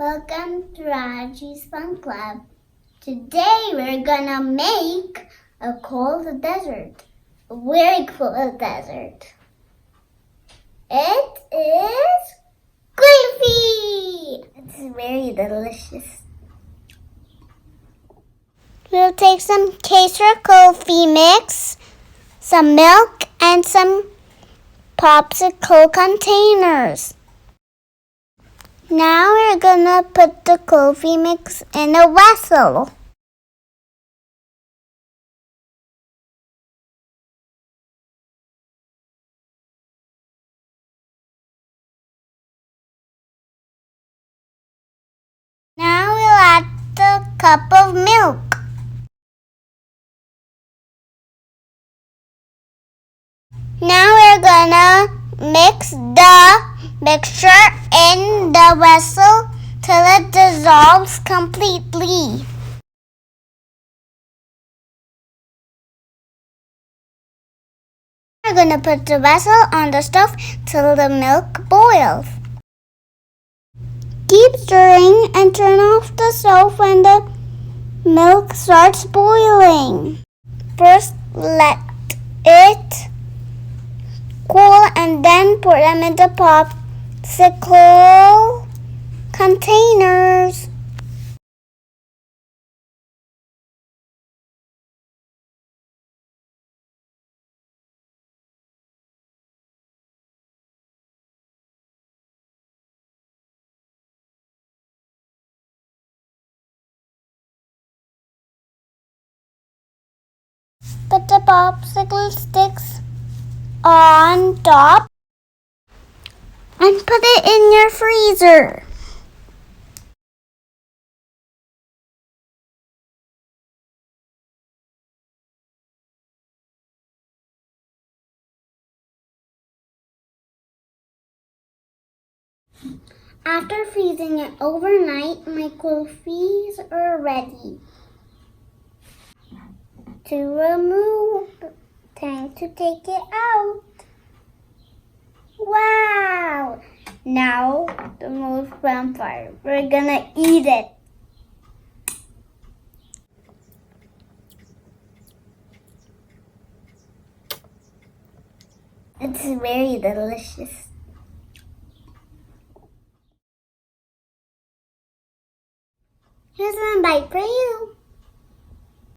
Welcome to Rajvi's Fun Club. Today we're gonna make a cold desert. A very cold desert. It is Kulfi! It's very delicious. We'll take some Kesar Kulfi mix, some milk, and some popsicle containers. Now we're gonna put the coffee mix in a vessel. Now we'll add the cup of milk. Now we're gonna mix the mixture in the vessel till it dissolves completely. We're gonna put the vessel on the stove till the milk boils. Keep stirring and turn off the stove when the milk starts boiling. First, let it cool and then pour them into popsicle containers. Put the popsicle sticks on top and put it in your freezer. After freezing it overnight, my kulfis are ready. To remove, time to take it out. Wow! Now the most fun part. We're gonna eat it. It's very delicious.